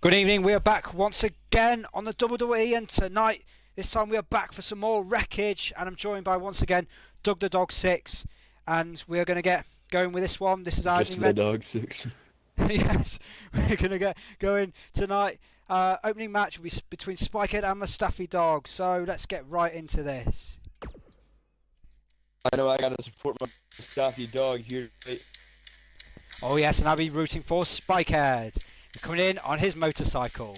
Good evening, we are back once again on the WWE, and tonight, this time we are back for some more Wreckage, and I'm joined by, once again, Doug the Dog 6, and we're going to get going with this one. This is our Just the Dog 6. Yes, we're going to get going tonight. Opening match will be between Spikehead and Mustafi Dog, so let's get right into this. I know I got to support my Mustafi Dog here. Oh yes, and I'll be rooting for Spikehead. Coming in on his motorcycle.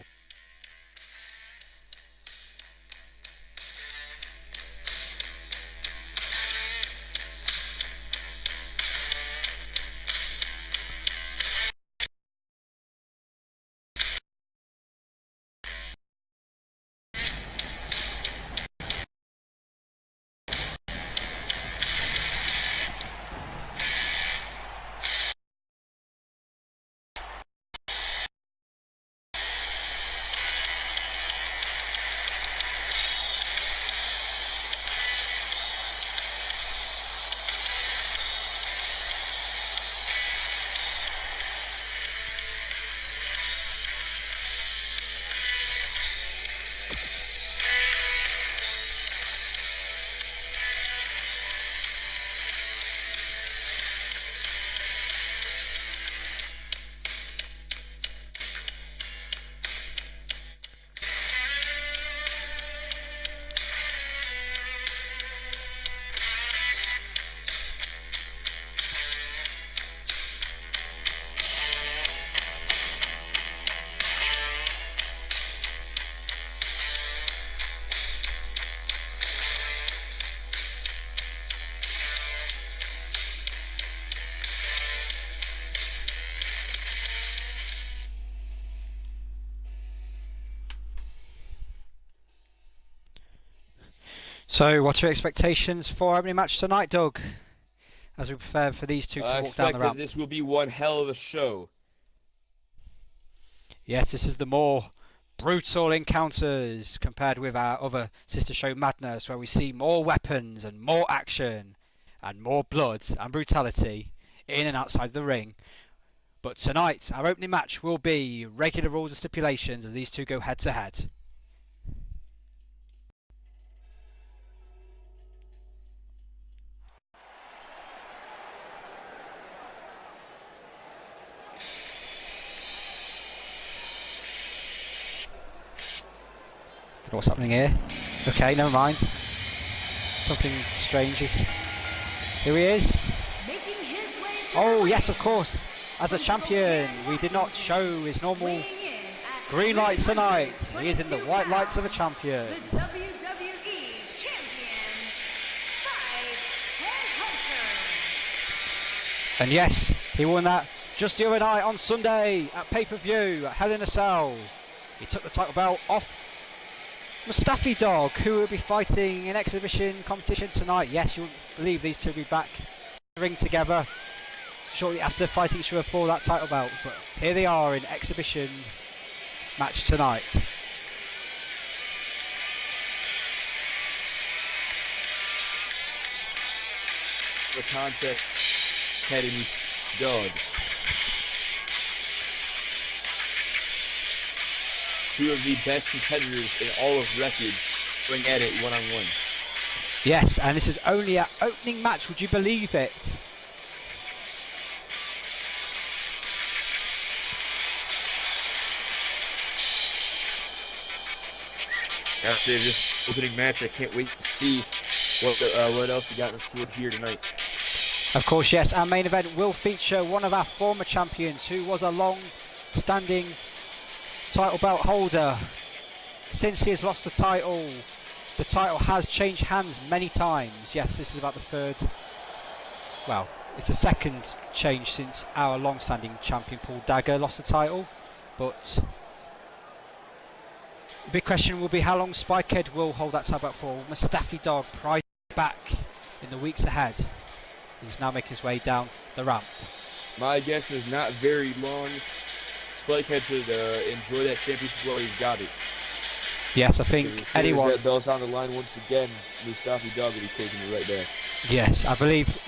So, what are your expectations for opening match tonight, Doug? As we prepare for these two to walk down the expect ramp. that this will be one hell of a show. Yes, this is the more brutal encounters compared with our other sister show Madness, where we see more weapons and more action and more blood and brutality in and outside the ring. But tonight, our opening match will be regular rules and stipulations as these two go head to head. Don't know what's happening here. Okay, never mind. Something strange is... Here he is. Oh, yes, of course. As a champion, we did not show his normal green lights tonight. He is in the white lights of a champion. The WWE Champion, Spikehead Hunter. And yes, he won that just the other night on Sunday at pay-per-view at Hell in a Cell. He took the title belt off Mustafi Dog, who will be fighting in exhibition competition tonight. Yes, you wouldn't believe these two will be back in the ring together shortly after fighting each other for that title belt. But here they are in exhibition match tonight. The contest heading Dog. Two of the best competitors in all of Wreckage going at it one-on-one. Yes, and this is only our opening match, would you believe it? After this opening match, I can't wait to see what else we got in store here tonight. Of course, yes, our main event will feature one of our former champions who was a long-standing title belt holder. Since he has lost the title has changed hands many times. Yes, this is about the third, well, it's the second change since our long-standing champion Paul Dagger lost the title. But the big question will be how long Spikehead will hold that title belt for. Mustafi Dog prize back in the weeks ahead. He's now making his way down the ramp. My guess is not very long. Spikehead should enjoy that championship while he's got it. Yes, I think As anyone... as that belt's on the line once again, Mustafi Dog will be taking it right back. Yes, I believe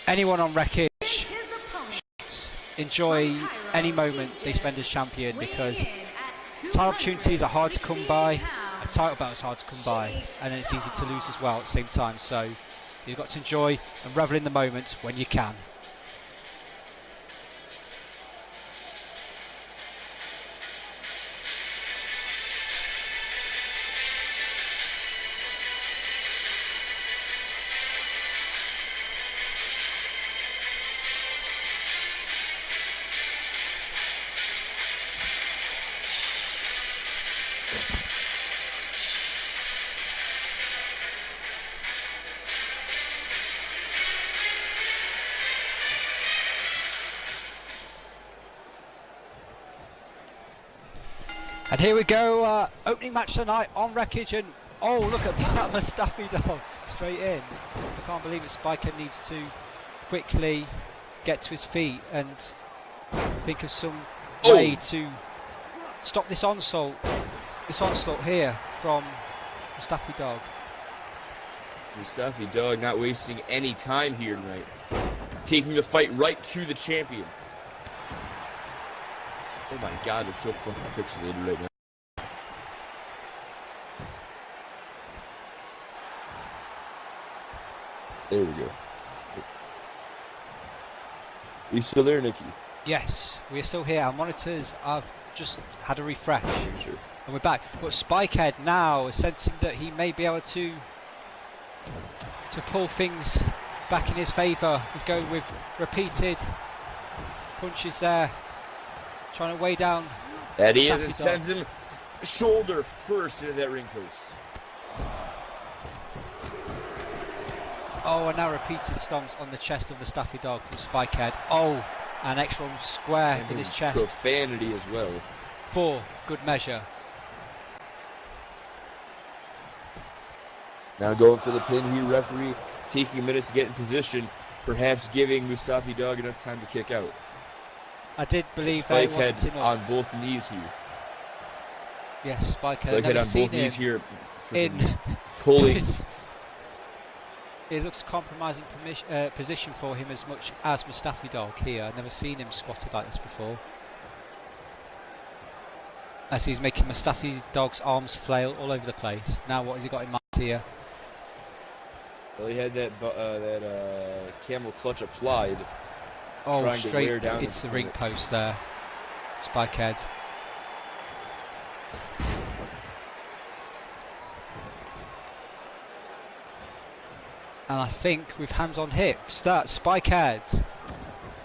anyone on Wreckage enjoy any moment they spend as champion, because title opportunities are hard to come by, a title battle is hard to come by, and then it's easy to lose as well at the same time. So you've got to enjoy and revel in the moment when you can. And here we go, opening match tonight on Wreckage, and oh, look at that Mustafi dog straight in. I can't believe it. Spiker needs to quickly get to his feet and think of some way to stop this onslaught here from Mustafi dog. Mustafi dog not wasting any time here tonight, taking the fight right to the champion. Oh my god, it's so fucking pixelated right now. There we go. Are you still there, Nikki? Yes, we are still here. Our monitors have just had a refresh. Sure. And we're back. But Spikehead now is sensing that he may be able to pull things back in his favour. He's going with repeated punches there, trying to weigh down. That he is, Mustafi it sends him shoulder first into that ring post. Oh, and now repeated stomps on the chest of the Mustafi dog from Spikehead. Oh, an extra square And in his chest. profanity as well. For good measure. Now going for the pin here, referee taking a minute to get in position, perhaps giving Mustafi dog enough time to kick out. I did believe that it wasn't Spikehead enough. on both knees here. Yes, Spikehead. Spikehead Never on seen both knees him here. in Pulling. It looks a compromising position for him as much as Mustafi dog here. I've never seen him squatted like this before. As he's making Mustafi dog's arms flail all over the place. Now what has he got in mind here? Well, he had that camel clutch applied. Oh, trying to straight wear down into his the ring opponent. post there. Spikehead. And I think with hands on hips, that Spikehead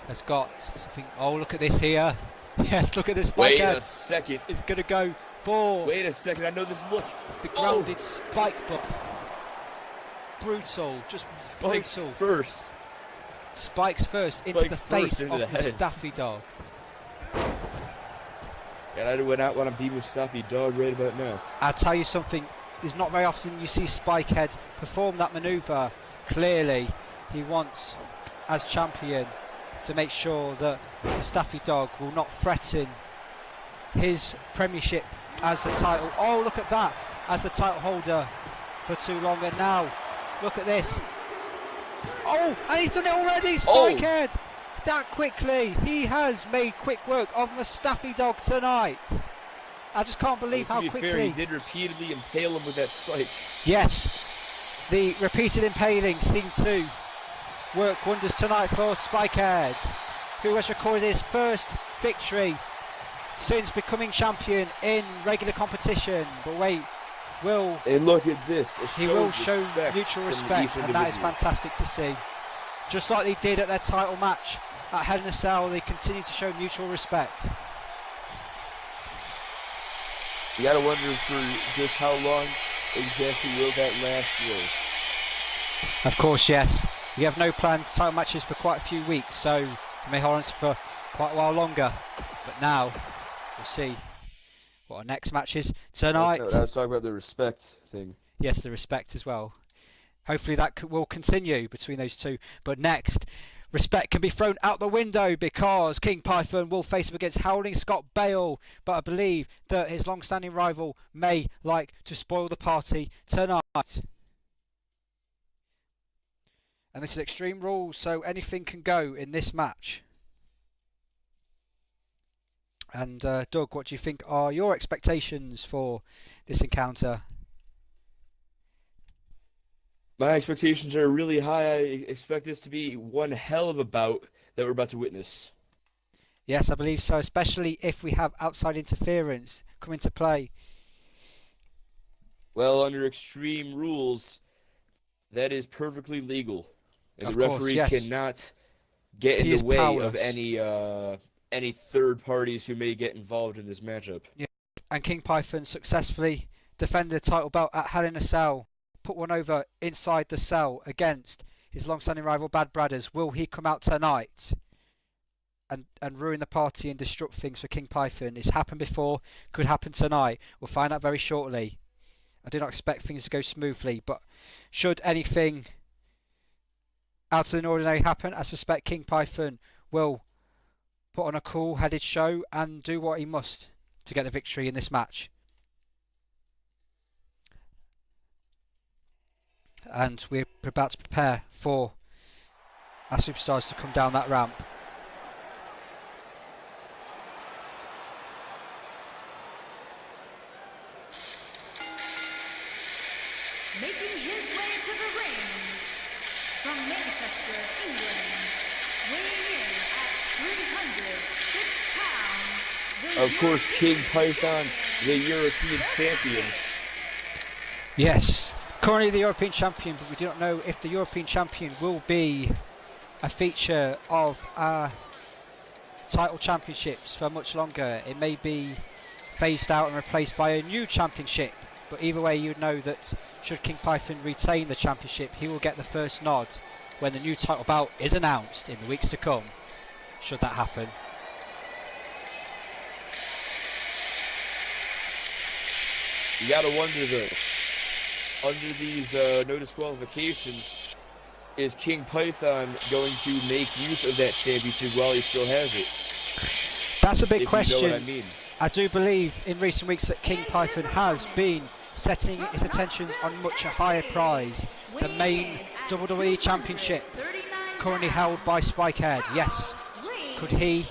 has got something. Oh, look at this here. Yes, look at this. Wait Spikehead a second. is going to go for Wait a second. I know this look. the grounded spike, but brutal, just Spikes brutal. first. Spikes first into Spikes the first face into of the head. Mustafi dog. And I would not want to be Mustafi dog right about now. I'll tell you something, it's not very often you see Spikehead perform that manoeuvre. Clearly, he wants, as champion, to make sure that Mustafi dog will not threaten his premiership as a title. Oh, look at that, as a title holder for too long. And now, look at this. Oh, and he's done it already, Spikehead. That quickly, he has made quick work of Mustafi dog tonight. I just can't believe how to be quickly. fair, he did repeatedly impale him with that spike. Yes, the repeated impaling seemed to work wonders tonight for Spikehead, who has recorded his first victory since becoming champion in regular competition. But wait, And look at this. he will show mutual respect, and that is fantastic to see. Just like they did at their title match at Hell in a Cell, they continue to show mutual respect. You gotta wonder for just how long exactly will that last will. Of course, yes. We have no planned title matches for quite a few weeks, so we may hold on for quite a while longer. But now, we'll see what our next match is tonight. I was talking about the respect thing. Yes, the respect as well. Hopefully that will continue between those two. But next, respect can be thrown out the window because King Python will face up against Howling Scott Bale. But I believe that his long-standing rival may like to spoil the party tonight. And this is Extreme Rules, so anything can go in this match. And Doug, what do you think are your expectations for this encounter? My expectations are really high. I expect this to be one hell of a bout that we're about to witness. Yes, I believe so, especially if we have outside interference come into play. Well, under extreme rules, that is perfectly legal. And Of the course, referee yes. cannot get in He the is way of powerless. any third parties who may get involved in this matchup. Yeah. And King Python successfully defended the title belt at Hell in a Cell, put one over inside the cell against his long-standing rival Bad Bradders. Will he come out tonight and ruin the party and disrupt things for King Python? It's happened before, could happen tonight. We'll find out very shortly. I do not expect things to go smoothly, but should anything out of the ordinary happen, I suspect King Python will put on a cool-headed show and do what he must to get the victory in this match. And we're about to prepare for our superstars to come down that ramp. Making his way to the ring from Manchester, England, weighing in at 306 pounds. Of course, King Python, the European champion. Yes, currently the European champion, but we do not know if the European champion will be a feature of our title championships for much longer. It may be phased out and replaced by a new championship, but either way you know that should King Python retain the championship, he will get the first nod when the new title bout is announced in the weeks to come, should that happen. You gotta wonder though, under these no disqualifications, is King Python going to make use of that championship while he still has it? That's a big If question. you know what I mean. I do believe in recent weeks that King Python has been setting his attentions on much a higher prize, the main WWE Championship, currently held by Spikehead. Yes, could he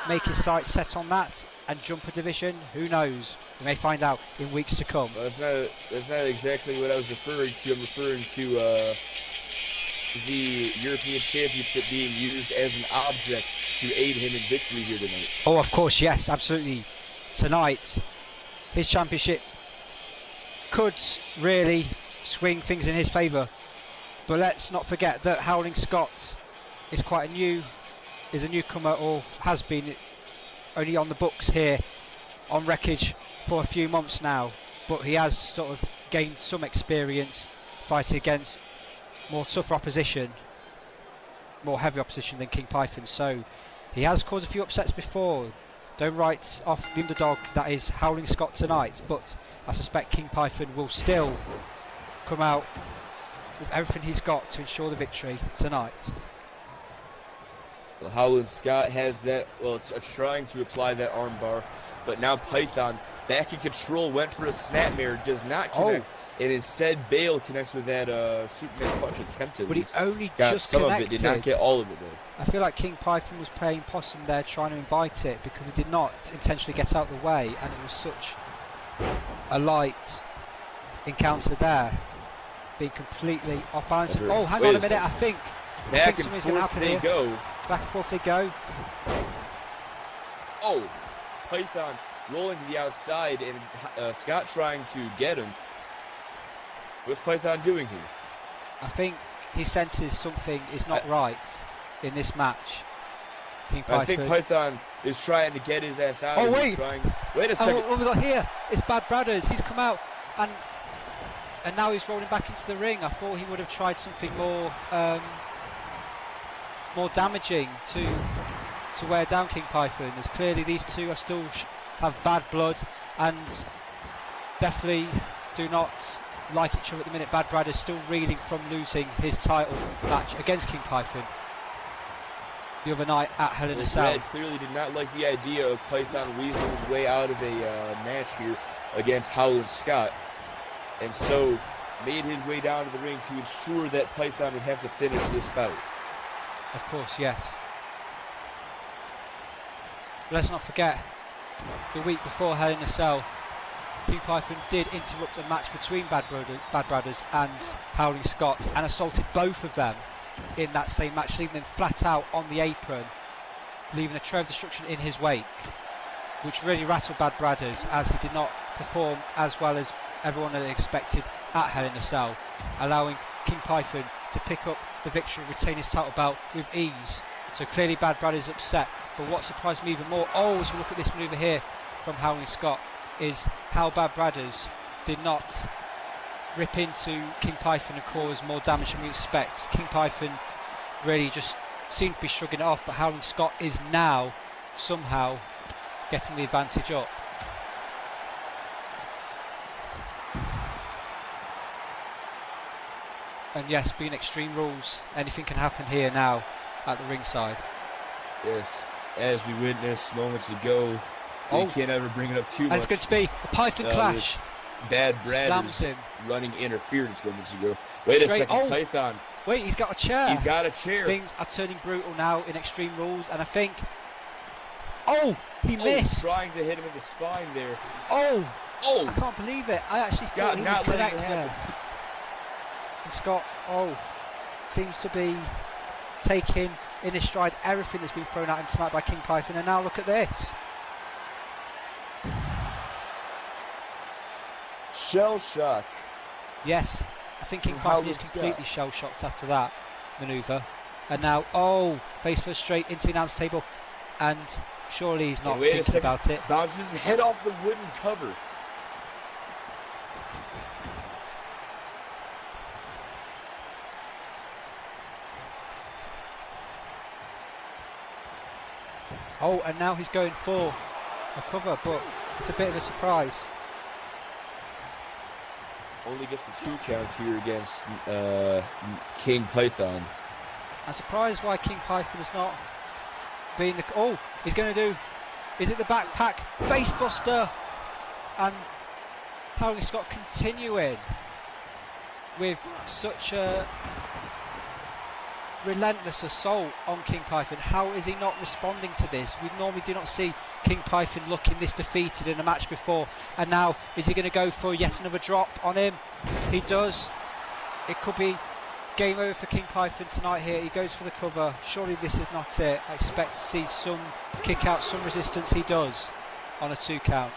make his sights set on that and jump a division? Who knows? We may find out in weeks to come. Well, that's not exactly what I was referring to. I'm referring to the European Championship being used as an object to aid him in victory here tonight. Oh, of course, yes, absolutely. Tonight, his championship could really swing things in his favour. But let's not forget that Howling Scott is is a newcomer, or has been only on the books here on Wreckage for a few months now. But he has sort of gained some experience fighting against more tougher opposition, more heavy opposition than King Python. So he has caused a few upsets before. Don't write off the underdog that is Howling Scott tonight, but I suspect King Python will still come out with everything he's got to ensure the victory tonight. Well, Howland Scott has that, well, it's trying to apply that armbar, but now Python, back in control, went for a snapmare, does not connect, and instead Bale connects with that Superman punch attempted. But he only got just some connected. of it, did not get all of it though. I feel like King Python was playing possum there, trying to invite it, because he did not intentionally get out of the way, and it was such a light encounter there, being completely off balance. Oh, hang on a minute, I think Back and something's going to forth happen they here. go. Back and forth they go. Oh, Python rolling to the outside, and Scott trying to get him. What's Python doing here? I think he senses something is not right in this match. King Python. I think Python is trying to get his ass out. Oh, wait. Wait a And second. what have we got here? It's Bad Bradders. He's come out and now he's rolling back into the ring. I thought he would have tried something more more damaging to wear down King Python, as clearly these two are still have bad blood and definitely do not like each other at the minute. Bad Bradders still reeling from losing his title match against King Python the other night at Hell in a Cell. Brad clearly did not like the idea of Python weaseling his way out of a match here against Howland Scott, and so made his way down to the ring to ensure that Python would have to finish this bout. Of course, yes. Let's not forget, the week before Hell in a Cell, King Python did interrupt a match between Bad Brothers and Howling Scott and assaulted both of them in that same match, leaving them flat out on the apron, leaving a trail of destruction in his wake, which really rattled Bad Brothers as he did not perform as well as everyone had expected at Hell in a Cell, allowing King Python to pick up the victory and retain his title belt with ease. So clearly Bad Brothers upset, but what surprised me even more, as we look at this manoeuvre here from Howling Scott, is how Bad Brothers did not rip into King Python and cause more damage than we expect. King Python really just seemed to be shrugging it off, but Howling Scott is now somehow getting the advantage up. And yes, being Extreme Rules, anything can happen here now at the ringside. Yes, as we witnessed moments ago, they can't ever bring it up too much. And it's going to be a Python clash. Bad Brothers running interference moments ago. Wait a second, Python. Wait, he's got a chair. He's got a chair. Things are turning brutal now in Extreme Rules, and I think... he missed. Trying to hit him in the spine there. I can't believe it. I actually thought he would connect there. And Scott, seems to be taking in his stride everything that's been thrown at him tonight by King Python, and now look at this. Shell shock. Yes, I think King Python is completely shell shocked after that manoeuvre. And now, face first straight into the announce table, and surely he's not thinking about it. Bounces his head off the wooden cover. And now he's going for a cover, but it's a bit of a surprise. Only gets the 2 counts here against King Python. I'm surprised why King Python is not being the... he's going to do... Is it the backpack? Facebuster! And Howling Scott continuing with such a relentless assault on King Python. How is he not responding to this? We normally do not see King Python looking this defeated in a match before, and now is he going to go for yet another drop on him? He does. It could be game over for King Python tonight here. He goes for the cover. Surely this is not it. I expect to see some kick out, some resistance. He does on a 2 count.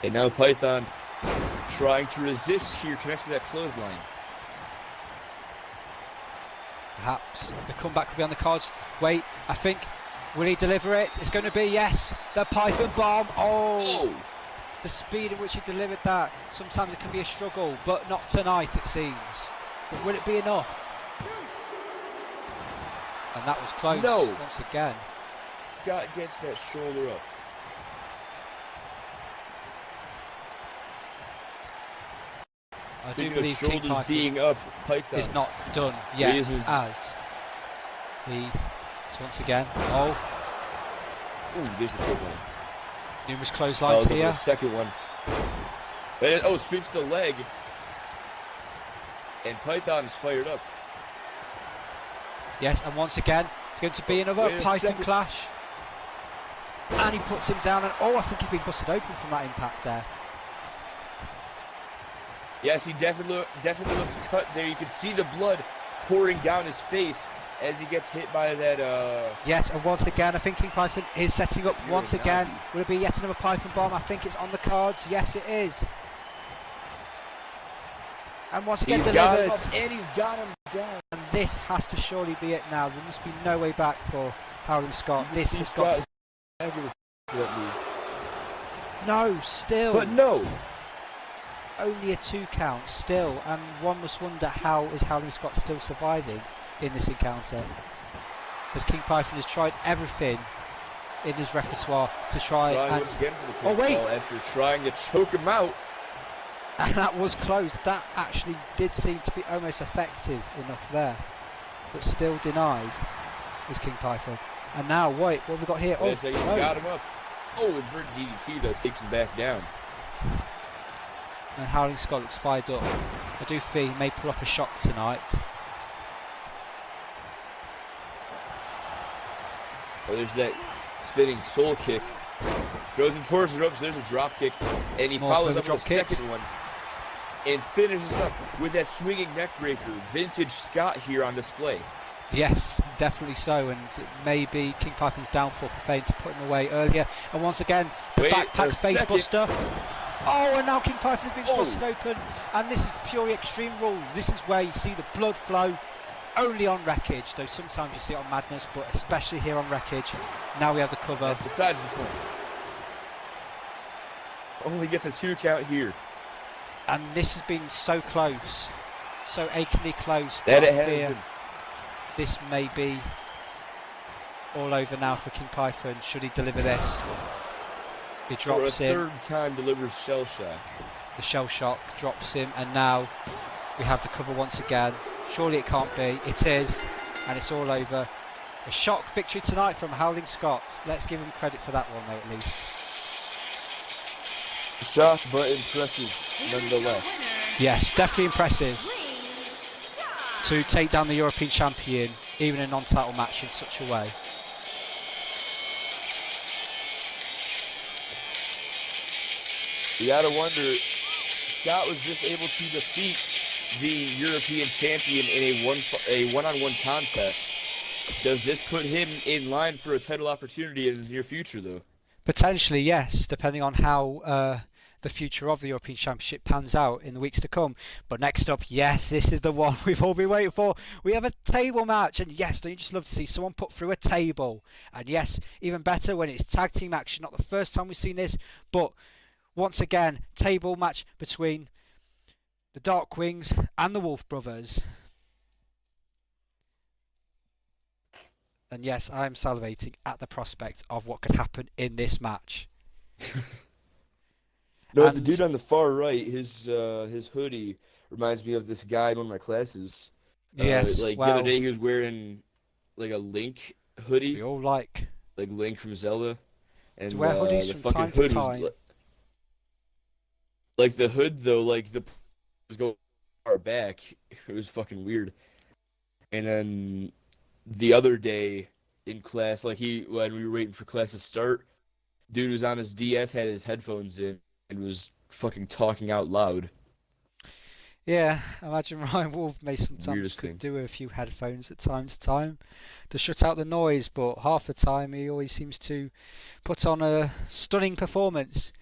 And now Python trying to resist here, connects to that clothesline. Perhaps the comeback could be on the cards. Wait, I think, will he deliver it? It's going to be, yes, the Python bomb. The speed at which he delivered that. Sometimes it can be a struggle, but not tonight it seems. But will it be enough? And that was close once again. Scott gets that shoulder up. I do believe King Python being up, Python is not done yet as he once again. There's the big one. Numerous clotheslines here. The second one. Sweeps the leg. And Python is fired up. Yes, and once again, it's going to be another Python clash. And he puts him down, and I think he's been busted open from that impact there. Yes, he definitely looks cut there. You can see the blood pouring down his face as he gets hit by that. Yes, and once again, I think King Python is setting up once again. Will it be yet another Python bomb? I think it's on the cards. Yes, it is. And once again, delivered. And he's got him down. And this has to surely be it now. There must be no way back for Howling Scott. This has got to... No, still. But no. Only a 2 count still, and one must wonder how is Howling Scott still surviving in this encounter, because King Python has tried everything in his repertoire to try and after trying to choke him out, and that was close. That actually did seem to be almost effective enough there, but still denied is King Python. And now what have we got here? He's got him up. Inverted DDT though takes him back down. And Howling Scott looks fired up. I do think he may pull off a shock tonight. Oh, there's that spinning soul kick. Goes him towards the ropes. There's a drop kick, and he More follows further up with a drop kicks. second one, and finishes up with that swinging neck breaker. Vintage Scott here on display. Yes, definitely so, and maybe King Python's downfall for failing to put him away earlier. And once again, the Wait backpack a face second. buster. Oh, and now King Python has been Oh. busted open, and this is purely Extreme Rules. This is where you see the blood flow. Only on Wreckage, though sometimes you see it on Madness, but especially here on Wreckage. Now we have the cover. That's besides the point. Only gets a 2 count here. And this has been so close, so achingly close. That but it I has fear been. this may be all over now for King Python. Should he deliver this? He For a drops in. third time delivers shell shock. The shell shock drops him, and now we have the cover once again. Surely it can't be. It is, and it's all over. A shock victory tonight from Howling Scott. Let's give him credit for that one, though, at least. Shock, but impressive nonetheless. Yes, definitely impressive to take down the European champion, even in a non-title match, in such a way. You gotta wonder, Scott was just able to defeat the European champion in a one-on-one contest. Does this put him in line for a title opportunity in the near future, though? Potentially, yes, depending on how the future of the European Championship pans out in the weeks to come. But next up, yes, this is the one we've all been waiting for. We have a table match, and yes, don't you just love to see someone put through a table? And yes, even better when it's tag team action. Not the first time we've seen this, but once again, table match between the Dark Wings and the Wolf Brothers. And yes, I am salivating at the prospect of what could happen in this match. No, And- the dude on the far right, his hoodie reminds me of this guy in one of my classes. Yes, Like the well, other day, he was wearing like a Link hoodie, we all like like Link from Zelda, and to wear hoodies the from fucking time to hood time. was like the hood though, like the was going far back. It was fucking weird. And then the other day in class, like when we were waiting for class to start, dude was on his DS, had his headphones in, and was fucking talking out loud. Yeah, I imagine Ryan Wolf may sometimes Weirdest could thing. do a few headphones at time to time to shut out the noise, but half the time he always seems to put on a stunning performance.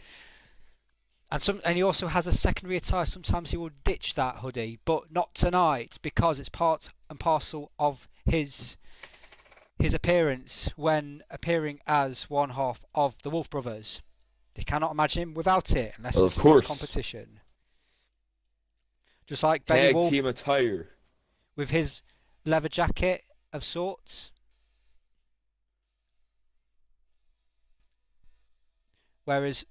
And he also has a secondary attire. Sometimes he will ditch that hoodie, but not tonight, because it's part and parcel of his appearance when appearing as one half of the Wolf Brothers. You cannot imagine him without it, unless Of it's a course. competition. Just like Benny Tag Wolf team attire. with his leather jacket of sorts. Whereas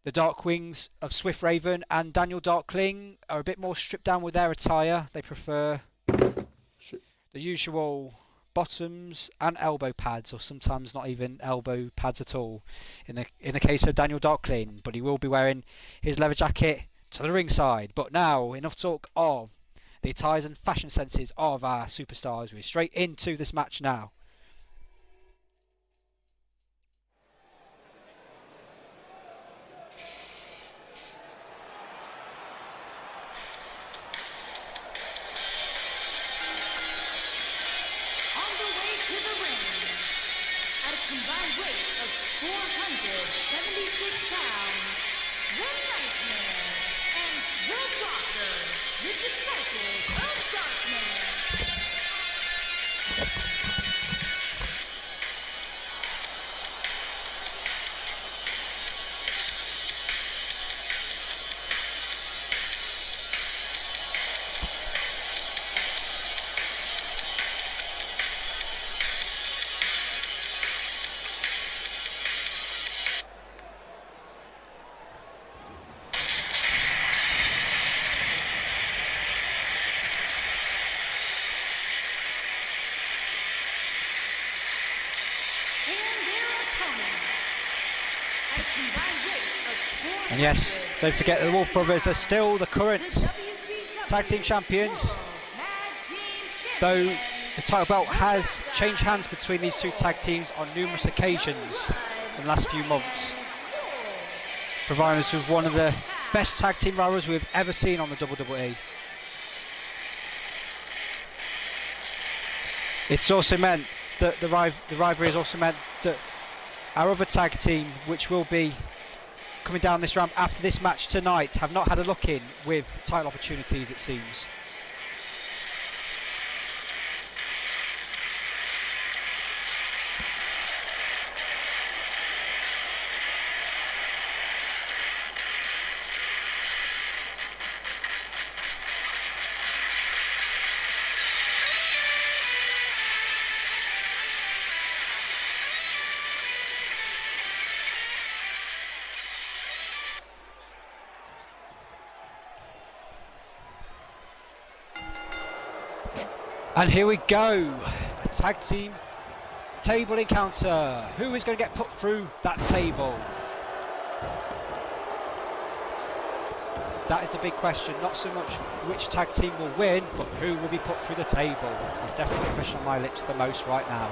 the Dark Wings of Swift Raven and Daniel Darkling are a bit more stripped down with their attire. They prefer Shit. the usual bottoms and elbow pads, or sometimes not even elbow pads at all. In the case of Daniel Darkling, but he will be wearing his leather jacket to the ringside. But now, enough talk of the attires and fashion senses of our superstars. We're straight into this match now. On the way to the ring, at a combined weight of 476 pounds, the Nightmare and the Rocker, the Disciples of Darkness. And their opponents, at a combined weight of And yes, don't forget the Wolf Brothers are still the current tag team champions. Though The title belt has changed hands between these two tag teams on numerous occasions in the last few months, providing us with one of the best tag team rivalries we've ever seen on the WWE. It's also meant that the rivalry has also meant that our other tag team, which will be coming down this ramp after this match tonight, have not had a look in with title opportunities, it seems. And here we go, a tag team table encounter. Who is going to get put through that table? That is the big question, not so much which tag team will win, but who will be put through the table. It's definitely a question on my lips the most right now.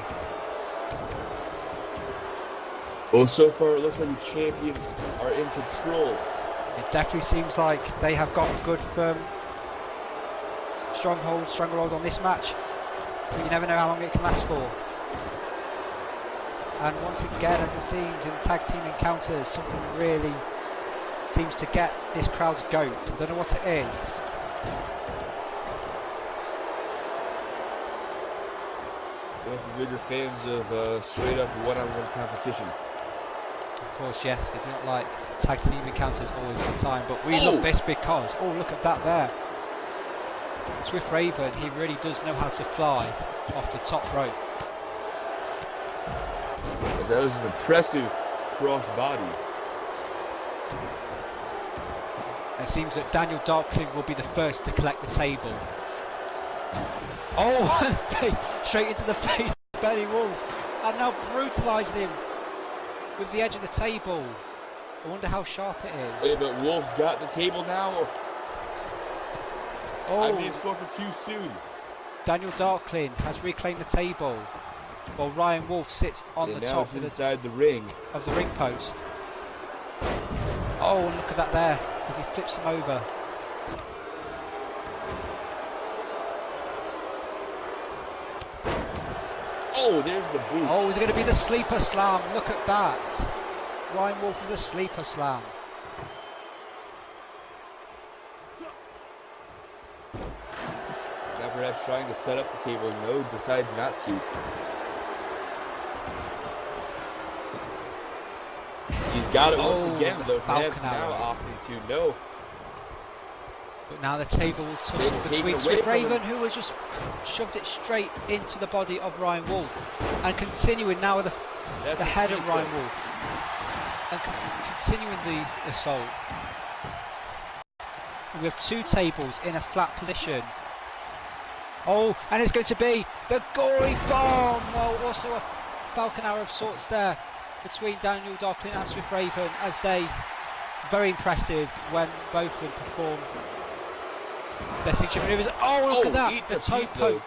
Well, so far it looks like the champions are in control. It definitely seems like they have got a good firm stronghold on this match, but you never know how long it can last for. And once again, as it seems in tag team encounters, something really seems to get this crowd's goat. I don't know what it is. Those are bigger fans of straight up one-on-one competition. Of course, yes, they do not like tag team encounters always at the time, but we love this because, oh, look at that there. Swift Raven, he really does know how to fly off the top rope. That was an impressive cross body. It seems that Daniel Darkling will be the first to collect the table. Oh, straight into the face of Benny Wolf, and now brutalising him with the edge of the table. I wonder how sharp it is. Wait, but Wolf's got the table now? Or... Oh, I mean, it's spoken too soon. Daniel Darkling has reclaimed the table, while Ryan Wolf sits on the top it's inside the ring of the ring post. Oh, and look at that there as he flips him over. Oh, there's the boot. Oh, is it going to be the sleeper slam? Look at that. Ryan Wolf with the sleeper slam. Now perhaps trying to set up the table. No, decides not to. He's got it once again, though. Perhaps now opting to no. But now the table will tussle between Swift Raven, who has just shoved it straight into the body of Ryan Wolf, and continuing now with the head of Ryan Wolf, and continuing the assault. And we have two tables in a flat position. Oh, and it's going to be the gory bomb. Well, also a Falcon Arrow of sorts there between Daniel Darkling and Swift Raven, as they, very impressive when both of them perform their signature maneuvers. Oh, look at that, the toe poke,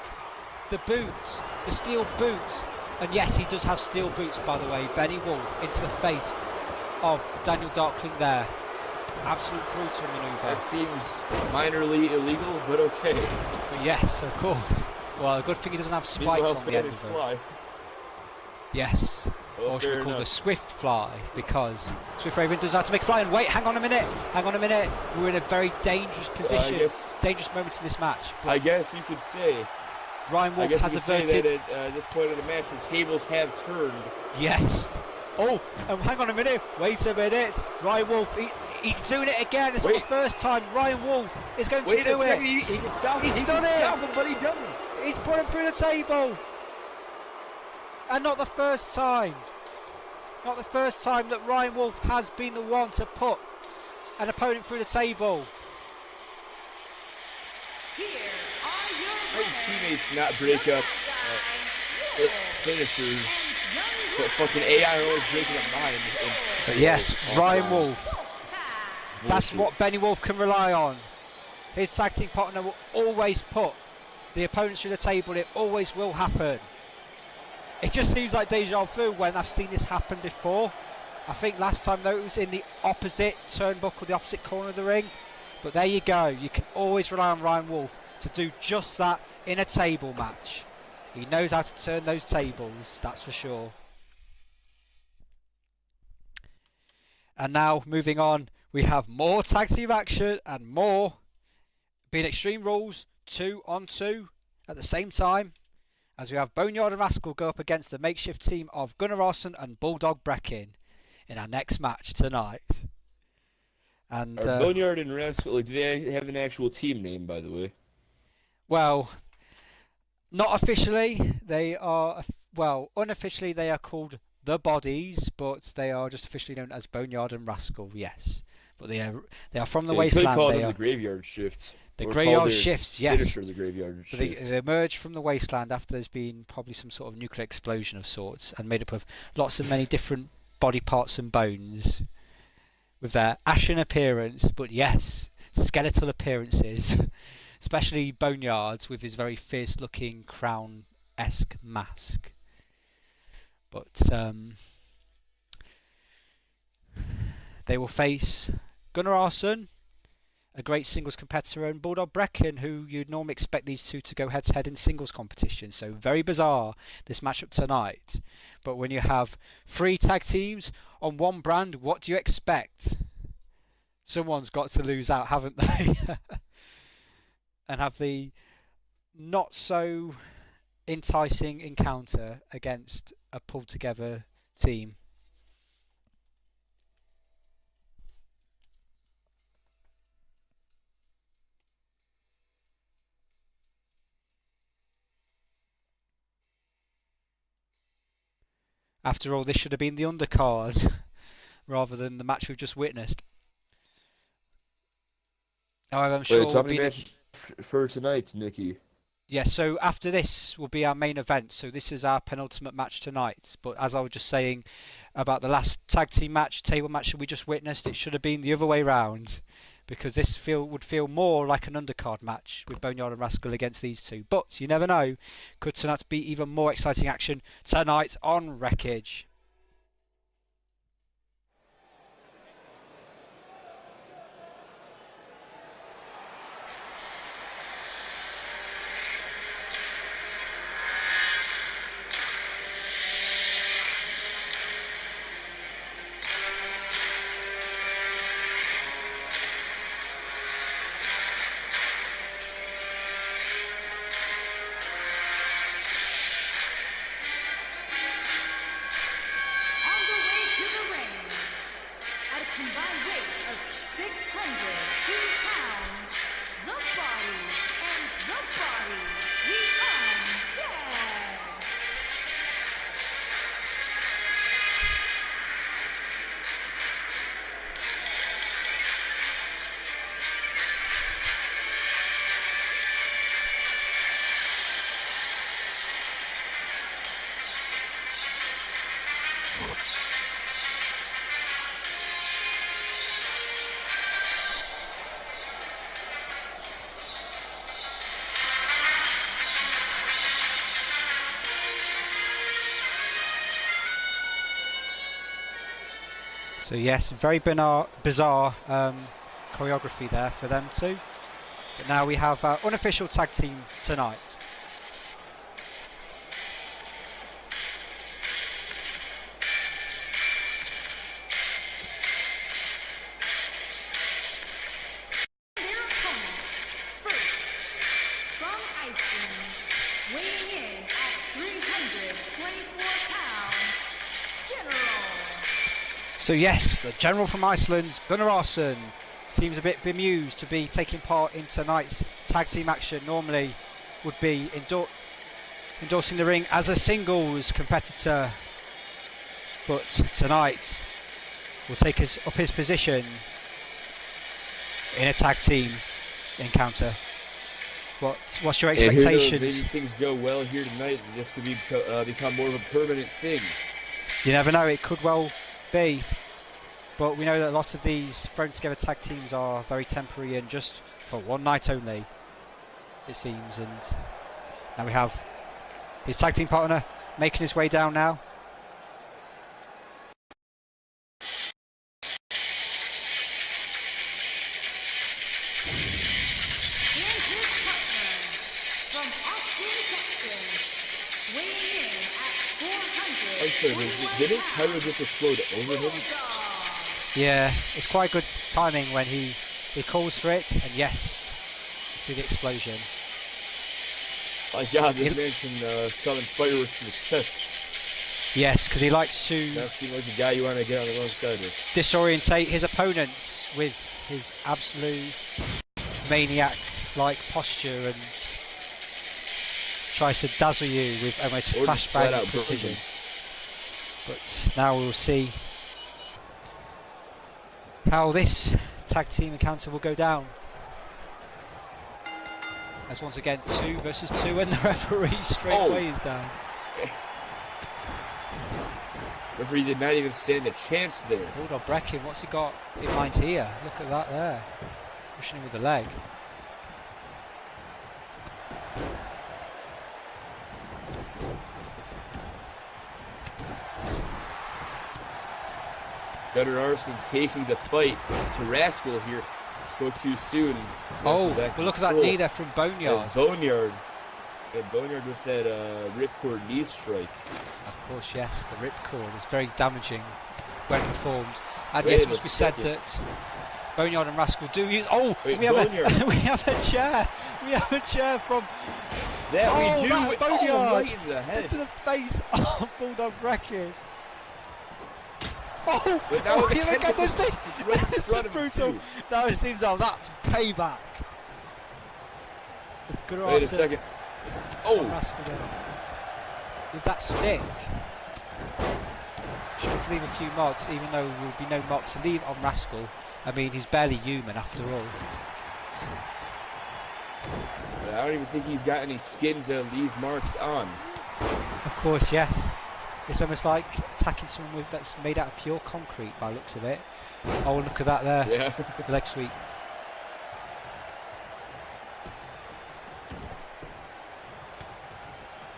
the boots, the steel boots. And yes, he does have steel boots, by the way. Benny Wolf into the face of Daniel Darkling there. Absolute brutal manoeuvre. That seems minorly illegal, but okay. But yes, of course. Well, a good thing he doesn't have spikes on the end of them. Yes. Well, or should we call it a swift fly, because Swift Raven does not have to make a fly. And wait, hang on a minute. We're in a very dangerous position, dangerous moment in this match. But I guess you could say. Ryan Wolf has averted. That at this point of the match, the tables have turned. Yes. Oh, and hang on a minute. Wait a minute. Ryan Wolf, he's doing it again. It's not the first time. Ryan Wolf is going to do it. He can stop him. He's done it. Stop him, but he doesn't. He's put him through the table. And not the first time. Not the first time that Ryan Wolf has been the one to put an opponent through the table. How do teammates not break up finishers? But fucking AI are always breaking up mine. But yes, Ryan Wolf. That's what Benny Wolf can rely on. His tag team partner will always put the opponents through the table. It always will happen. It just seems like deja vu when I've seen this happen before. I think last time though it was in the opposite turnbuckle, the opposite corner of the ring. But there you go. You can always rely on Ryan Wolf to do just that in a table match. He knows how to turn those tables, that's for sure. And now, moving on, we have more tag team action and more being Extreme Rules 2-on-2 at the same time, as we have Boneyard and Rascal go up against the makeshift team of Gunnar Arson and Bulldog Brecken in our next match tonight. And Are Boneyard and Rascal, like, do they have an actual team name, by the way? Well, not officially. They are, well, unofficially they are called The Bodies, but they are just officially known as Boneyard and Rascal, yes. But they are from the Wasteland. They call them the Graveyard Shifts. The Graveyard Shifts, yes. Finisher, the Graveyard So Shifts. they emerged from the Wasteland after there's been probably some sort of nuclear explosion of sorts, and made up of lots of many different body parts and bones, with their ashen appearance, but yes, skeletal appearances, especially Boneyard's with his very fierce-looking crown-esque mask. But they will face Gunnar Arson, a great singles competitor, and Bulldog Brecken, who you'd normally expect these two to go head-to-head in singles competition. So very bizarre, this matchup tonight. But when you have 3 tag teams on one brand, what do you expect? Someone's got to lose out, haven't they? And have the not so enticing encounter against a pulled-together team. After all, this should have been the undercard rather than the match we've just witnessed. However, I'm sure Wait, it's on the match for tonight, Nikki. Yeah, so after this will be our main event. So this is our penultimate match tonight. But as I was just saying about the last tag team match, table match that we just witnessed, it should have been the other way round, because this would feel more like an undercard match with Boneyard and Rascal against these two. But you never know, could turn out to be even more exciting action tonight on Wreckage. So yes, very bizarre choreography there for them too. But now we have our unofficial tag team tonight. Their opponent, first, from Iceland, weighing in at 324 pounds, General. So yes, the General from Iceland, Gunnar Arson, seems a bit bemused to be taking part in tonight's tag team action. Normally would be endorsing the ring as a singles competitor, but tonight will take us up his position in a tag team encounter. What's your And who knows, expectations? maybe things go well here tonight, and this could become more of a permanent thing. You never know, it could well be. But we know that a lot of these thrown together tag teams are very temporary and just for one night only, it seems. And Now we have his tag team partner making his way down now. Here's his partner from Austin, Texas, weighing in at 400. I'm sorry, didn't Cairo just explode over him? Yeah, it's quite good timing when he calls for it, and yes, you see the explosion. Oh yeah, this man can summon fireworks from his chest. Yes, because he likes to That seems like the guy you want to get on the wrong side of. disorientate his opponents with his absolute maniac-like posture, and tries to dazzle you with almost Or just flat flashbang out precision. burn But now we'll see how this tag team encounter will go down. As once again 2 versus 2, and the referee straight away is down. Referee did not even stand a chance there. Bulldog Brecken, what's he got in mind here? Look at that there. Pushing him with the leg. Gunnar Arson taking the fight to Rascal here. Spoke too soon. Oh, Rascal back but look at that control. knee there from Boneyard. There's Boneyard. Yeah, Boneyard with that ripcord knee strike. Of course, yes, the ripcord is very damaging when performed. And Wait yes, it a must be said second. that Boneyard and Rascal do use. Oh, Wait, we have Boneyard. we have a chair. We have a chair from That Oh, we do. that Boneyard. Right in the head. into the face of Bulldog Brecken. Oh, But now oh the yeah, look at this thing. right in This is front of him, brutal. too. Now it seems like that's payback. It's Wait a Grasson second. and Oh, Rascal there. With that stick. Sure to leave a few marks, even though there will be no marks to leave on Rascal. I mean, he's barely human after all. I don't even think he's got any skin to leave marks on. Of course, yes. It's almost like attacking someone that's made out of pure concrete by the looks of it. Oh, look at that there. Yeah. Leg sweep.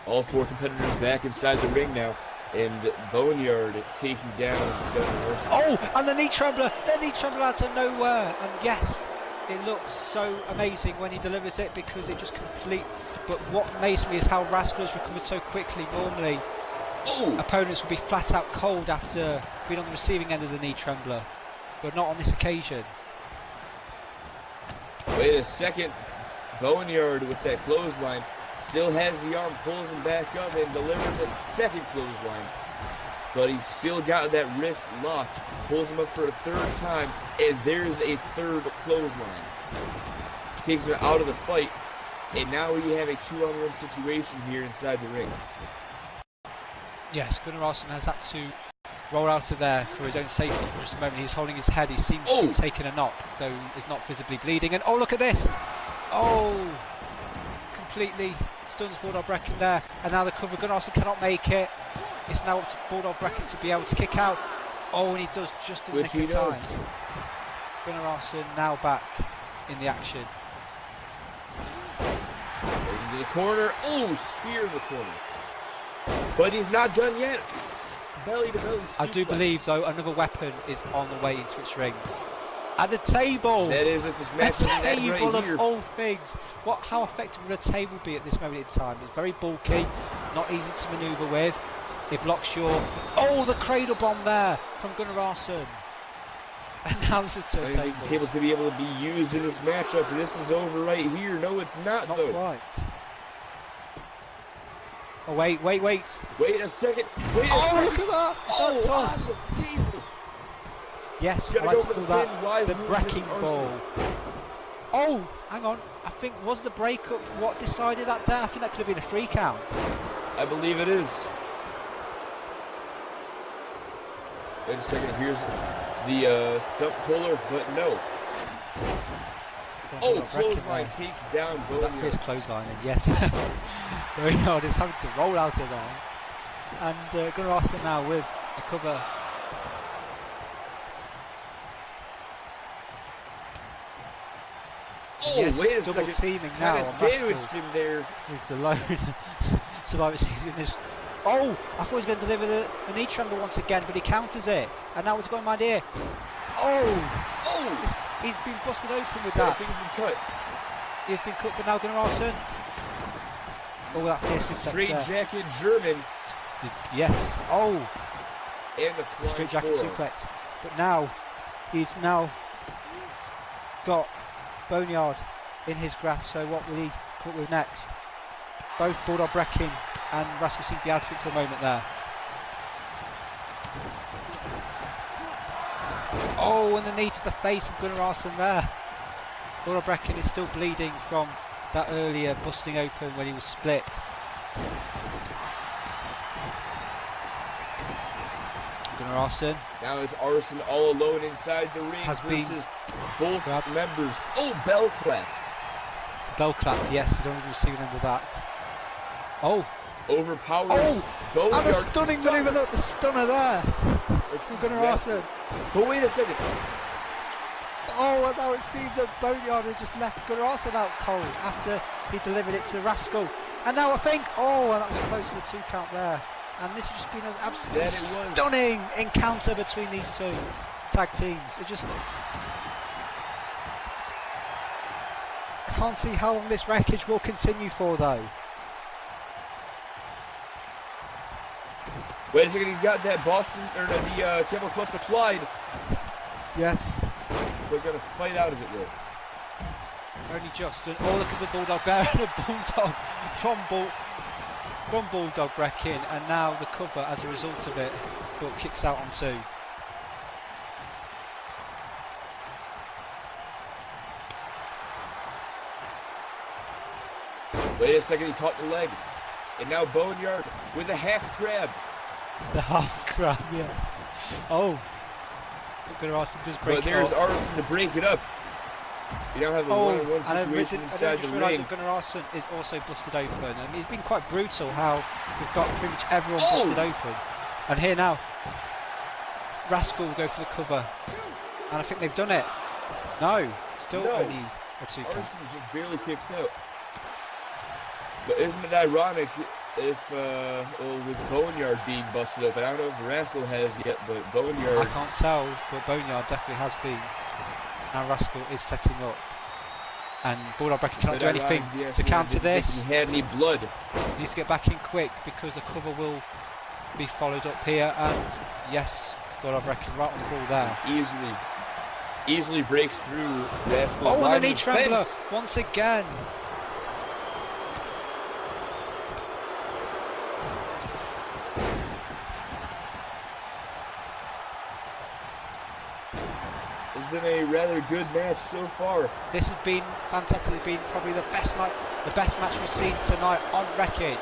All 4 competitors back inside the ring now. And Boneyard taking down Gunnar Arson. Oh, and the knee trembler. The knee trembler out of nowhere. And yes, it looks so amazing when he delivers it because it just complete. But what amazed me is how Rascal has recovered so quickly. Normally, opponents will be flat out cold after being on the receiving end of the knee trembler, but not on this occasion. Wait a second. Boneyard with that clothesline still has the arm, pulls him back up and delivers a second clothesline. But he's still got that wrist locked, pulls him up for a 3rd time, and there's a 3rd clothesline. Takes him out of the fight, and now we have a 2-on-1 situation here inside the ring. Yes, Gunnar Arson has had to roll out of there for his own safety for just a moment. He's holding his head. He seems to have taken a knock, though is not visibly bleeding. And oh, look at this! Oh, completely stuns Bulldog Brecken there. And now the cover. Gunnar Arson cannot make it. It's now up to Bulldog Brecken to be able to kick out. Oh, and he does just in the Which nick he of time. does. Gunnar Arson now back in the action. Into the corner. Oh, spear in the corner. But he's not done yet. Belly to belly suplex. I do believe, though, another weapon is on the way into its ring. At the table! That is if this match A doesn't end table right here. of all things. How effective would a table be at this moment in time? It's very bulky, not easy to manoeuvre with. It blocks your... Oh, the cradle bomb there from Gunnar Arson. And now this is I don't think the table's going to be able to be used in this matchup. This is over right here. No, it's not, Not though. quite. Oh, wait. Wait a second. Wait a Oh, second. look at that! Oh, That toss. on the table. Yes, I Gotta like go to for call the that pin. Wise the moves breaking from ball. Arson. Oh, hang on. I think, was the breakup what decided that there? I think that could have been a free count. I believe it is. Wait a second. Here's the stump puller, but no. Oh, clothesline takes down That Boneyard. first clothesline, and yes. Boneyard is having to roll out of there. And Gunnar Arson now with a cover. Oh, Yes, wait a double second. teaming now. Kind of on sandwiched Rascal. him there. Is the lone survivor season is. Oh, I thought he was going to deliver the knee tremble once again, but he counters it, and now it's going my ear. Oh, Oh! he's been busted open with I that. think he's been cut. He's been cut, but now Gunnarsson. Oh, that piercing Straight jacket German. Yes. Oh, And the flying straight jacket forearm. suplex. But now he's now got Boneyard in his grasp. So what will he put with next? Both Bulldog Breckin and Rascal seem to be out of it for a moment there. Oh, and the knee to the face of Gunnarsson there. Bulldog Breckin is still bleeding from that earlier busting open when he was split. Gunnarsson. Now it's Arson all alone inside the ring Has been versus both grabbed. members. Oh, bell clap. Bell clap, yes, I don't even see the end of that. Oh, Overpowers. Oh, Boneyard. and a stunning maneuver, look, the stunner there. It's Gunnarsson. But wait a second. Oh, and now it seems that Boneyard has just left Gunnarsson out cold after he delivered it to Rascal. And now I think, oh, and that was close to the 2 count there. And this has just been an absolutely That it was. stunning encounter between these two tag teams. It just, I can't see how long this wreckage will continue for though. Wait a second, he's got that Boston, or no, the Camel Clutch applied. Yes. They're going to fight out of it though. Only just. And oh, look at the Bulldog there, and a Bulldog from Bulldog Breckin, and now the cover as a result of it, but kicks out on 2. Wait a second, he caught the leg. And now Boneyard with a half crab. The half crab, yeah. Oh. Gunnarsson does break But there's it up. Arson to break it up. You now have a one-on-one situation inside the ring. Gunnarsson is also busted open, and he's been quite brutal how we've got pretty much everyone Oh! busted open. And here now, Rascal will go for the cover, and I think they've done it. No, still No. only a 2 count. Arson just barely kicks out. But isn't it ironic if, with Boneyard being busted up, and I don't know if Rascal has yet, but I Boneyard... can't tell, but Boneyard definitely has been. Now Rascal is setting up, and Bulldog Breckin cannot do anything to counter this. He had any blood. He needs to get back in quick because the cover will be followed up here, and yes, Bulldog Breckin right on the ball there. Easily breaks through Rascal's Oh, line and a knee of trembler defense. once again. It's been a rather good match so far. This has been fantastic. It's been probably the best match we've seen tonight on Wreckage.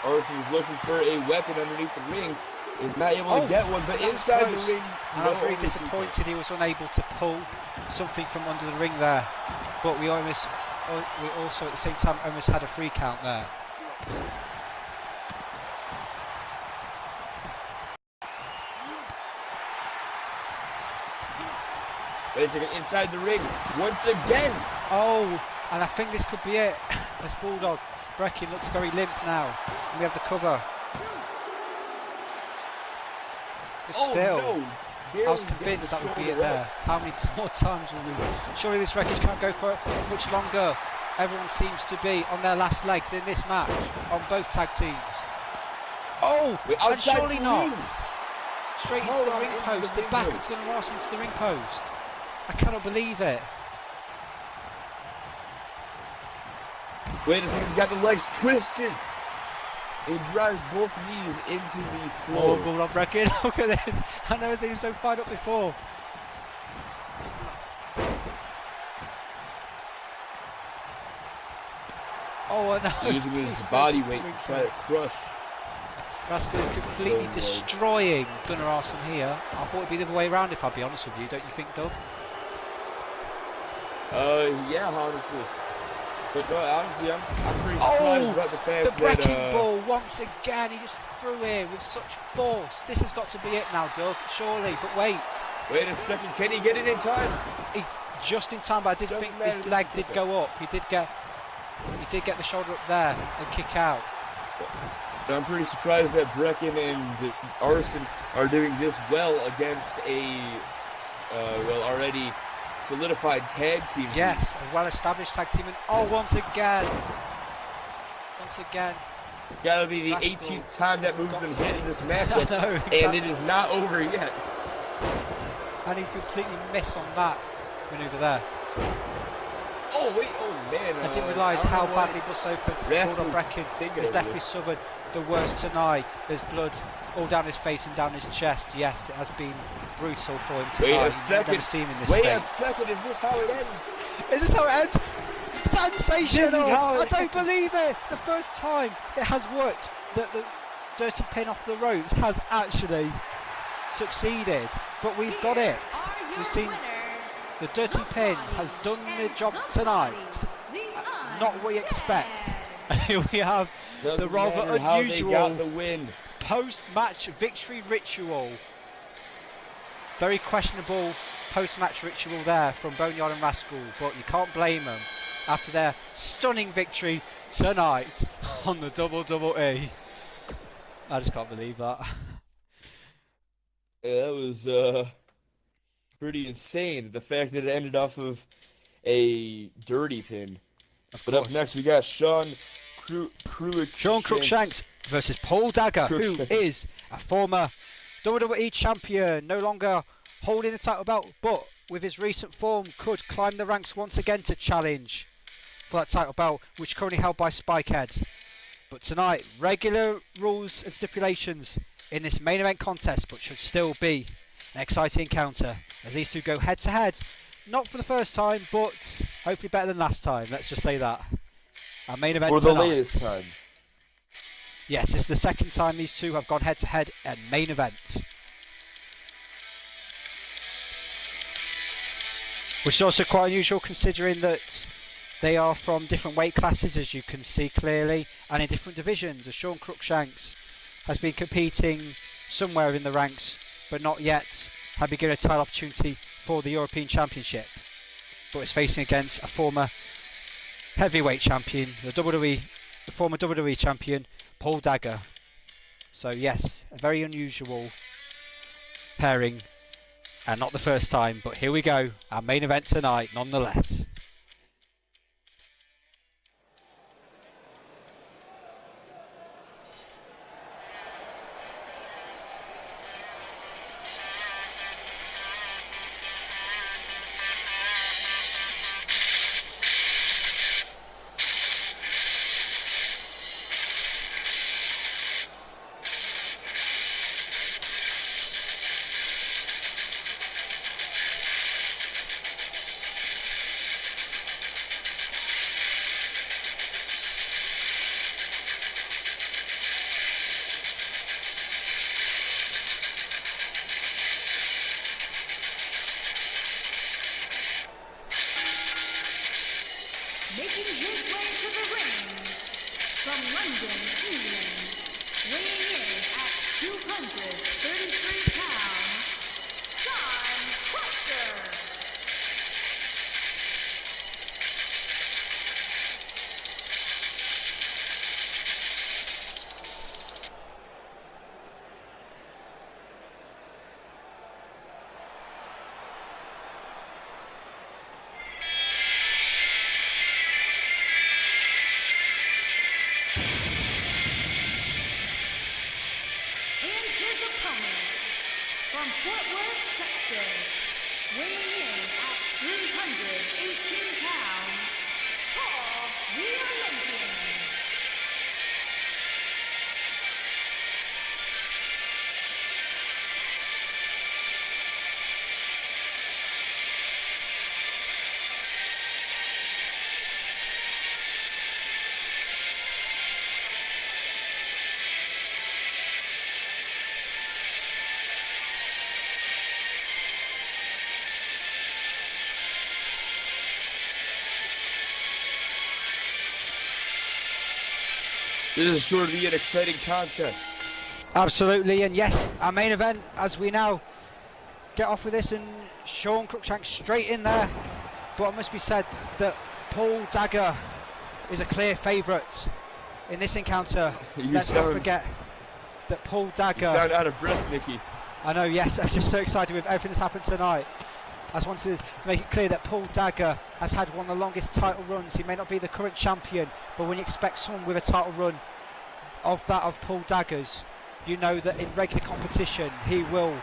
Arson's looking for a weapon underneath the ring. Is not able to get one, but that was inside the close. ring. And I was really disappointed he was unable to pull something from under the ring there. But we also at the same time almost had a 3 count there. Basically inside the ring once again. Oh, and I think this could be it. As Bulldog Breckin looks very limp now. And we have the cover. But still, no. I was convinced that would be it there. How many more times will we? Surely this Wreckage can't go for much longer. Everyone seems to be on their last legs in this match on both tag teams. Oh, and surely not. Straight into the ring post, the back of Gunnarsson into the ring post. I cannot believe it. Wait a second, he got the legs twisted. He drives both knees into the floor. Oh, Bulldog Breckin, look at this. I never seen him so fired up before. Oh, no. Using his body weight to try to crush. Rascal is completely destroying Gunnarsson here. I thought it'd be the other way around if I'd be honest with you, don't you think, Doug? Yeah, honestly. But no, honestly, I'm pretty surprised about the fact the that... Breckin ball once again. He just threw here with such force. This has got to be it now, Doug, surely. But wait, Wait a second, can he get it in time? He just in time, but I did Doesn't think matter, his leg did go up. He did get the shoulder up there and kick out. I'm pretty surprised that Brecken and Arson are doing this well against a already solidified tag team. Yes, a well-established tag team, and once again, It's got to be the Rascal 18th time that move's been hit in this I matchup, know, and exactly. it is not over yet. And he completely missed on that manoeuvre there. Oh wait, oh man! I didn't realise I don't how know what badly Bussopen Rascal's Bulldog Brecken thinking has over definitely this. suffered the worst tonight. There's blood all down his face and down his chest. Yes, it has been brutal for him tonight. Wait a You've second. never seen him in this Wait state. a second, is this how it ends? Is this how it ends? Sensational! This is how I it don't believe it! The first time it has worked that the dirty pin off the ropes has actually succeeded. But we've got it. We've seen the dirty pin has done the job tonight. Not what we expect. Here we have Doesn't the rather matter how they unusual got the win. post-match victory ritual. Very questionable post-match ritual there from Boneyard and Rascal, but you can't blame them after their stunning victory tonight on the WWE. I just can't believe that. Yeah, that was pretty insane. The fact that it ended off of a dirty pin. But up course. next we got Sean Crookshanks versus Paul Dagger, who is a former WWE champion, no longer holding the title belt, but with his recent form could climb the ranks once again to challenge for that title belt, which is currently held by Spikehead. But tonight, regular rules and stipulations in this main event contest, but should still be an exciting encounter as these two go head to head. Not for the first time, but hopefully better than last time. Let's just say that. Our main event for the tonight. latest time. Yes, this is the second time these two have gone head to head at main event. Which is also quite unusual considering that they are from different weight classes, as you can see clearly, and in different divisions, as Sean Crookshanks has been competing somewhere in the ranks, but not yet had been given a title opportunity for the European Championship. But is facing against a former heavyweight champion, the former WWE champion, Paul Dagger. So yes, a very unusual pairing, and not the first time, but here we go, our main event tonight nonetheless. Making his way to the ring from London, England, weighing in at 233 pounds, Sean Crusher. And his opponent from Fort Worth, Texas, weighing in at 318 pounds, Paul the Olympian. This is sure to be an exciting contest. Absolutely, and yes, our main event, as we now get off with this, and Sean Cruikshank straight in there. But it must be said that Paul Dagger is a clear favourite in this encounter. Let's not forget that Paul Dagger... You sound out of breath, Mickey. I know, yes, I'm just so excited with everything that's happened tonight. I just wanted to make it clear that Paul Dagger has had one of the longest title runs. He may not be the current champion, but when you expect someone with a title run of that of Paul Dagger's, you know that in regular competition he will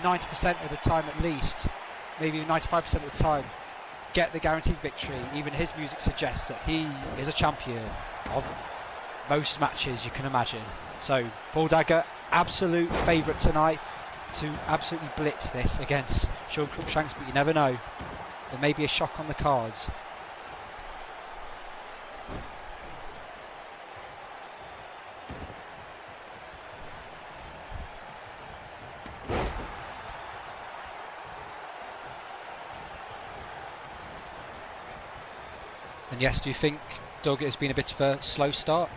90% of the time at least, maybe 95% of the time, get the guaranteed victory. Even his music suggests that he is a champion of most matches you can imagine. So Paul Dagger, absolute favourite tonight to absolutely blitz this against Sean Cruikshank, but you never know. There may be a shock on the cards. And yes, do you think, Doug, it's been a bit of a slow start?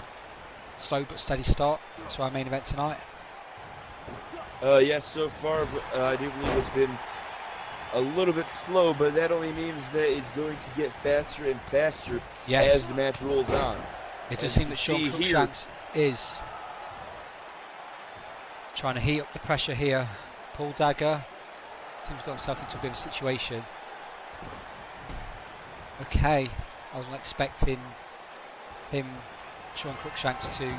Slow but steady start to our main event tonight? Yes, so far, I do believe it's been a little bit slow, but that only means that it's going to get faster and faster as the match rolls on. It does seem that Sean Cruikshank is trying to heat up the pressure here. Paul Dagger seems to got himself into a bit of a situation. Okay, I wasn't expecting him, Sean Cruikshank, to...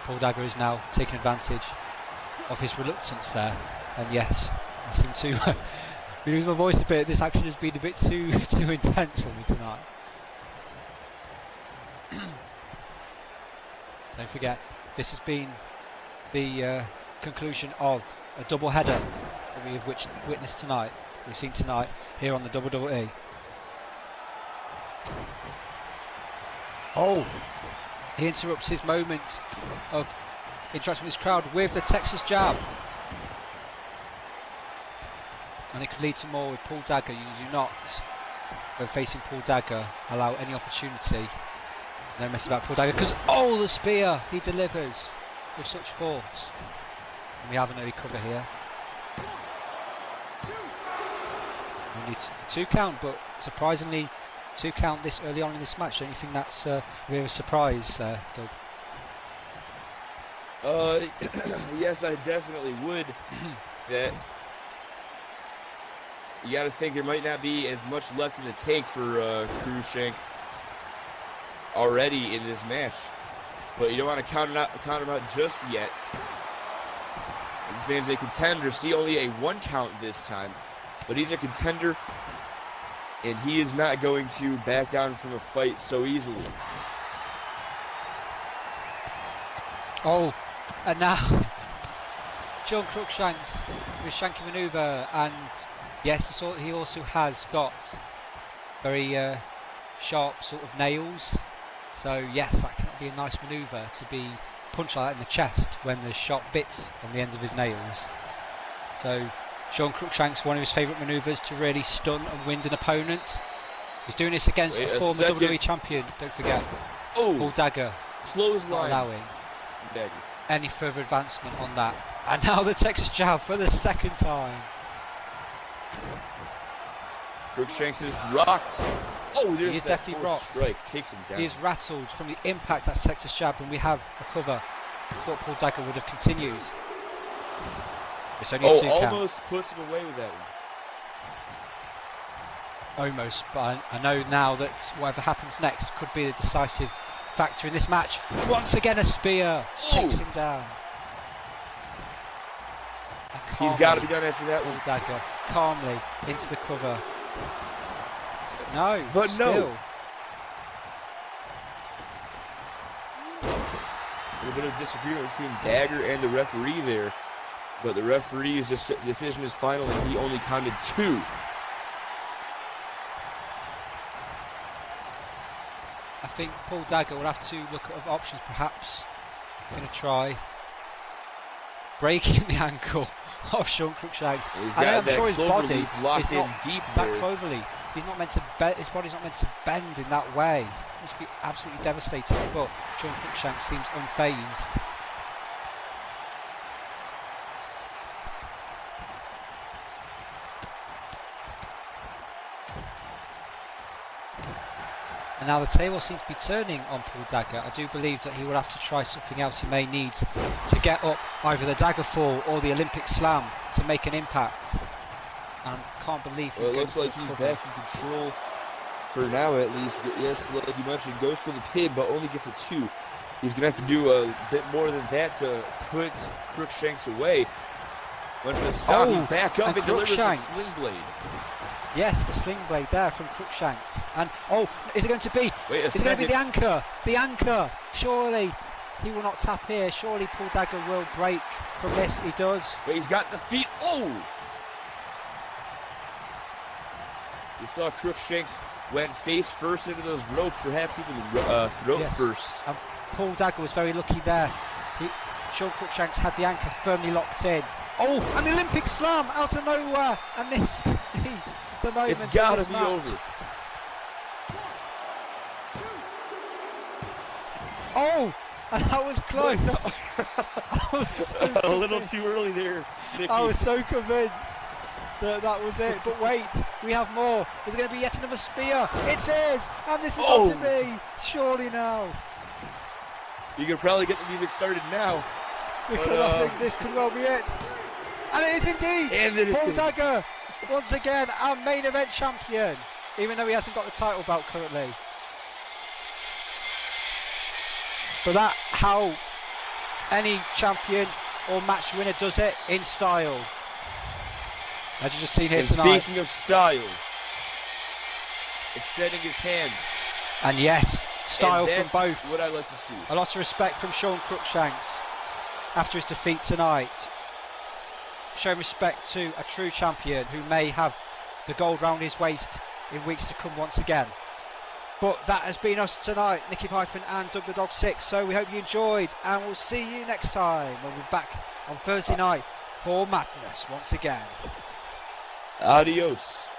Paul Dagger is now taking advantage of his reluctance there, and yes, I seem to lose my voice a bit. This action has been a bit too intense for me tonight. Don't forget, this has been the conclusion of a double header that we have witnessed tonight. We've seen tonight here on the WWE. Oh, he interrupts his moment of interaction with his crowd with the Texas jab, and it could lead to more with Paul Dagger. You do not, when facing Paul Dagger, allow any opportunity. No mess about Paul Dagger, because the spear he delivers with such force, and we have an early cover here. We need 2 count, but surprisingly 2 count this early on in this match. Don't you think that's a bit of a surprise, Doug? Yes, I definitely would. That you got to think there might not be as much left in the tank for Cruikshank already in this match, but you don't want to count him out just yet. This man's a contender. See, only a 1 count this time, but he's a contender, and he is not going to back down from a fight so easily. Oh, and now Sean Cruikshank's with shanky manoeuvre, and yes, he also has got very sharp sort of nails. So yes, that can be a nice manoeuvre to be punched like that in the chest when there's sharp bits on the ends of his nails. So Sean Cruikshank's one of his favourite manoeuvres to really stun and wind an opponent. He's doing this against a former WWE champion, don't forget. Paul Dagger. Clothesline. Not allowing any further advancement on that. And now the Texas jab for the 2nd time. Cruikshank is rocked. There's he is that definitely rocked. Strike takes him down. He is rattled from the impact that Texas jab, and we have a cover. I thought Paul Dagger would have continued. It's only a 2 count. Almost puts him away with that one. Almost, but I know now that whatever happens next could be the decisive factor in this match. Once again, a spear takes him down. He's got to be done after that one. Paul Dagger calmly into the cover. No, but still. No. A little bit of disagreement between Dagger and the referee there, but the referee's decision is final, and he only counted 2. I think Paul Dagger will have to look at other options, perhaps. Going to try breaking the ankle of Sean Cruikshank. I'm sure his body is locked in not deep that there. cloverly. He's not meant to his body's not meant to bend in that way. It must be absolutely devastating, but Sean Cruikshank seems unfazed. And now the table seems to be turning on Paul Dagger. I do believe that he will have to try something else. He may need to get up either the dagger fall or the Olympic slam to make an impact. And can't believe he's Well, it going looks for like the he's cover. back in control for now, at least. Yes, like you mentioned, goes for the pin, but only gets a 2. He's going to have to do a bit more than that to put Crookshanks away. Went for the stop, he's back up and delivers the Crookshanks. sling blade. Yes, the sling blade there from Crookshanks. And is it going to be? Wait a Is it going to be second. the anchor? The anchor. Surely he will not tap here. Surely Paul Dagger will break from this. He does. Wait, he's got the feet. Oh! You saw Crookshanks went face first into those ropes, perhaps even throat Yes. first. And Paul Dagger was very lucky there. Sean Crookshanks had the anchor firmly locked in. Oh, and the Olympic slam out of nowhere. And this could be the moment. It's of got to this be match. over. Oh, and that was close. No. I was so A little convinced. too early there, Nicky. I was so convinced that was it. But wait, we have more. There's going to be yet another spear. It is, and this is Oh. got to be. Surely now. You can probably get the music started now. Because I think this could well be it. And it is indeed. And it Paul is. Dagger, once again, our main event champion. Even though he hasn't got the title belt currently. But that's how any champion or match winner does it, in style. As you just seen here And tonight. speaking of style, extending his hand. And yes, style and from that's both. what I like to see. A lot of respect from Sean Crookshanks after his defeat tonight. Showing respect to a true champion who may have the gold round his waist in weeks to come once again. But that has been us tonight, Nicky Python and Doug the Dog 6. So we hope you enjoyed, and we'll see you next time when we're back on Thursday night for Madness once again. Adios.